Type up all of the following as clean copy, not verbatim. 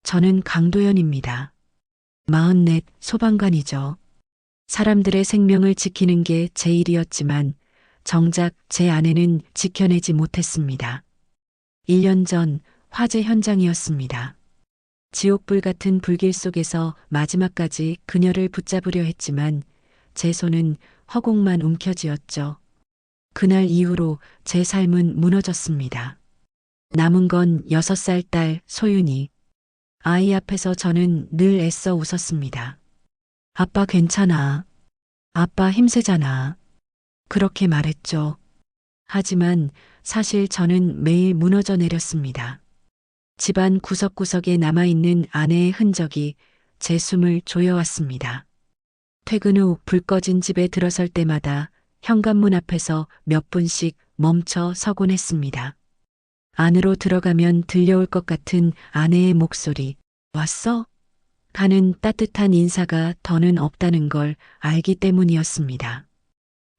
저는 강도연입니다. 44 소방관이죠. 사람들의 생명을 지키는 게 제 일이었지만 정작 제 아내는 지켜내지 못했습니다. 1년 전 화재 현장이었습니다. 지옥불 같은 불길 속에서 마지막까지 그녀를 붙잡으려 했지만 제 손은 허공만 움켜쥐었죠. 그날 이후로 제 삶은 무너졌습니다. 남은 건 6살 딸 소윤이. 아이 앞에서 저는 늘 애써 웃었습니다. 아빠 괜찮아. 아빠 힘세잖아. 그렇게 말했죠. 하지만 사실 저는 매일 무너져 내렸습니다. 집안 구석구석에 남아있는 아내의 흔적이 제 숨을 조여왔습니다. 퇴근 후 불 꺼진 집에 들어설 때마다 현관문 앞에서 몇 분씩 멈춰 서곤 했습니다. 안으로 들어가면 들려올 것 같은 아내의 목소리. 왔어? 하는 따뜻한 인사가 더는 없다는 걸 알기 때문이었습니다.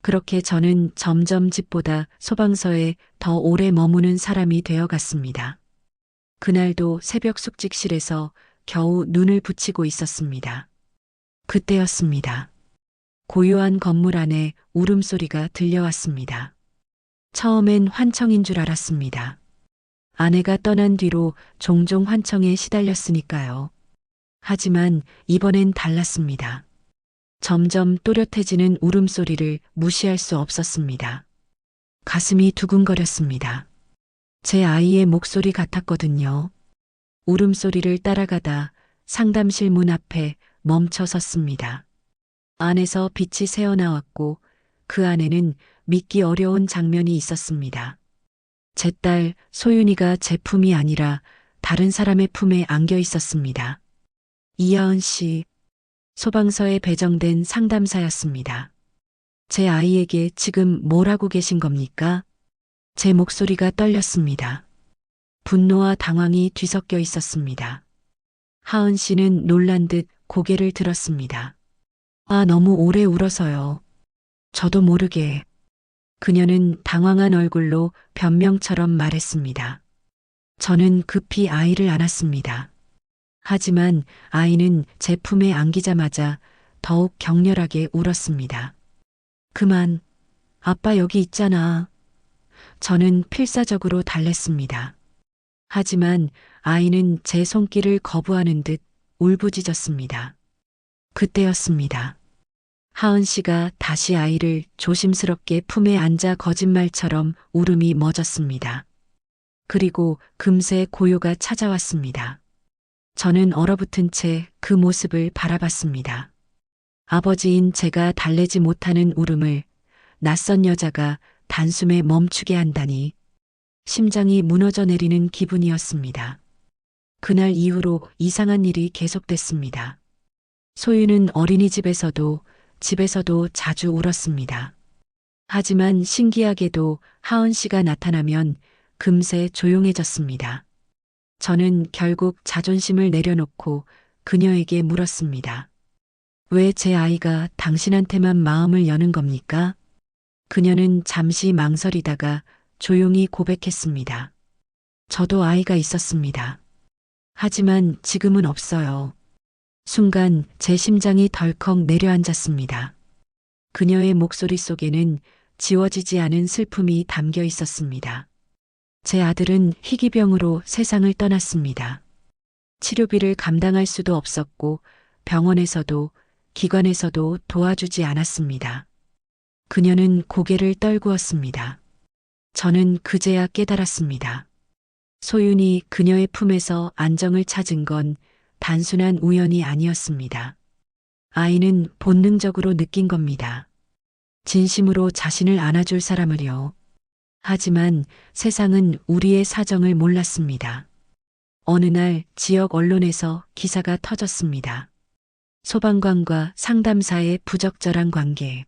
그렇게 저는 점점 집보다 소방서에 더 오래 머무는 사람이 되어갔습니다. 그날도 새벽 숙직실에서 겨우 눈을 붙이고 있었습니다. 그때였습니다. 고요한 건물 안에 울음소리가 들려왔습니다. 처음엔 환청인 줄 알았습니다. 아내가 떠난 뒤로 종종 환청에 시달렸으니까요. 하지만 이번엔 달랐습니다. 점점 또렷해지는 울음소리를 무시할 수 없었습니다. 가슴이 두근거렸습니다. 제 아이의 목소리 같았거든요. 울음소리를 따라가다 상담실 문 앞에 멈춰 섰습니다. 안에서 빛이 새어나왔고 그 안에는 믿기 어려운 장면이 있었습니다. 제 딸 소윤이가 제 품이 아니라 다른 사람의 품에 안겨 있었습니다. 이하은 씨, 소방서에 배정된 상담사였습니다. 제 아이에게 지금 뭘 하고 계신 겁니까? 제 목소리가 떨렸습니다. 분노와 당황이 뒤섞여 있었습니다. 하은 씨는 놀란 듯 고개를 들었습니다. 아, 너무 오래 울어서요. 저도 모르게. 그녀는 당황한 얼굴로 변명처럼 말했습니다. 저는 급히 아이를 안았습니다. 하지만 아이는 제 품에 안기자마자 더욱 격렬하게 울었습니다. 그만, 아빠 여기 있잖아. 저는 필사적으로 달랬습니다. 하지만 아이는 제 손길을 거부하는 듯 울부짖었습니다. 그때였습니다. 하은 씨가 다시 아이를 조심스럽게 품에 안자 거짓말처럼 울음이 멎었습니다. 그리고 금세 고요가 찾아왔습니다. 저는 얼어붙은 채 그 모습을 바라봤습니다. 아버지인 제가 달래지 못하는 울음을 낯선 여자가 단숨에 멈추게 한다니 심장이 무너져 내리는 기분이었습니다. 그날 이후로 이상한 일이 계속됐습니다. 소유는 어린이집에서도 집에서도 자주 울었습니다. 하지만 신기하게도 하은 씨가 나타나면 금세 조용해졌습니다. 저는 결국 자존심을 내려놓고 그녀에게 물었습니다. 왜 제 아이가 당신한테만 마음을 여는 겁니까? 그녀는 잠시 망설이다가 조용히 고백했습니다. 저도 아이가 있었습니다. 하지만 지금은 없어요. 순간 제 심장이 덜컥 내려앉았습니다. 그녀의 목소리 속에는 지워지지 않은 슬픔이 담겨 있었습니다. 제 아들은 희귀병으로 세상을 떠났습니다. 치료비를 감당할 수도 없었고 병원에서도 기관에서도 도와주지 않았습니다. 그녀는 고개를 떨구었습니다. 저는 그제야 깨달았습니다. 소윤이 그녀의 품에서 안정을 찾은 건 단순한 우연이 아니었습니다. 아이는 본능적으로 느낀 겁니다. 진심으로 자신을 안아줄 사람을요. 하지만 세상은 우리의 사정을 몰랐습니다. 어느 날 지역 언론에서 기사가 터졌습니다. 소방관과 상담사의 부적절한 관계.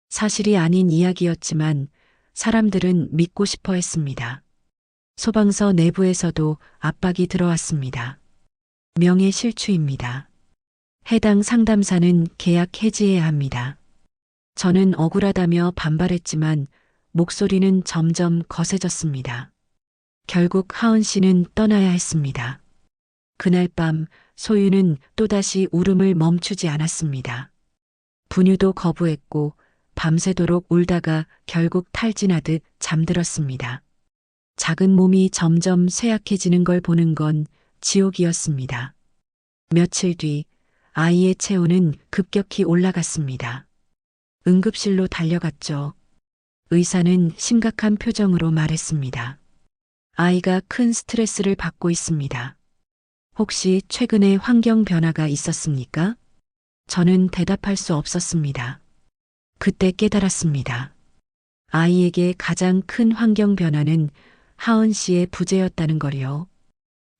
사실이 아닌 이야기였지만 사람들은 믿고 싶어 했습니다. 소방서 내부에서도 압박이 들어왔습니다. 명예실추입니다. 해당 상담사는 계약 해지해야 합니다. 저는 억울하다며 반발했지만 목소리는 점점 거세졌습니다. 결국 하은 씨는 떠나야 했습니다. 그날 밤 소유는 또다시 울음을 멈추지 않았습니다. 분유도 거부했고 밤새도록 울다가 결국 탈진하듯 잠들었습니다. 작은 몸이 점점 쇠약해지는 걸 보는 건 지옥이었습니다. 며칠 뒤 아이의 체온은 급격히 올라갔습니다. 응급실로 달려갔죠. 의사는 심각한 표정으로 말했습니다. 아이가 큰 스트레스를 받고 있습니다. 혹시 최근에 환경 변화가 있었습니까? 저는 대답할 수 없었습니다. 그때 깨달았습니다. 아이에게 가장 큰 환경 변화는 하은 씨의 부재였다는 거요.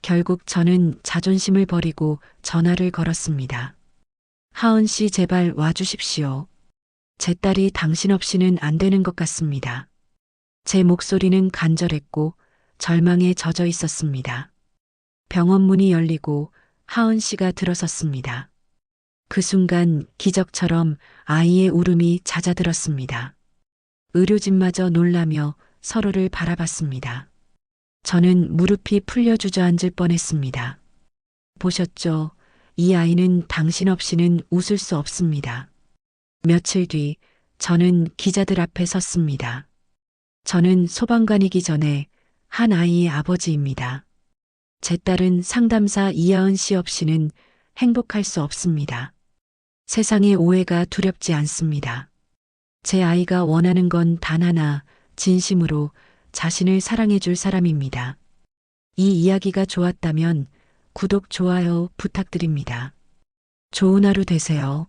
결국 저는 자존심을 버리고 전화를 걸었습니다. 하은 씨 제발 와주십시오. 제 딸이 당신 없이는 안 되는 것 같습니다. 제 목소리는 간절했고 절망에 젖어 있었습니다. 병원 문이 열리고 하은 씨가 들어섰습니다. 그 순간 기적처럼 아이의 울음이 잦아들었습니다. 의료진마저 놀라며 서로를 바라봤습니다. 저는 무릎이 풀려 주저앉을 뻔했습니다. 보셨죠? 이 아이는 당신 없이는 웃을 수 없습니다. 며칠 뒤 저는 기자들 앞에 섰습니다. 저는 소방관이기 전에 한 아이의 아버지입니다. 제 딸은 상담사 이하은 씨 없이는 행복할 수 없습니다. 세상의 오해가 두렵지 않습니다. 제 아이가 원하는 건 단 하나, 진심으로 자신을 사랑해줄 사람입니다. 이 이야기가 좋았다면 구독, 좋아요 부탁드립니다. 좋은 하루 되세요.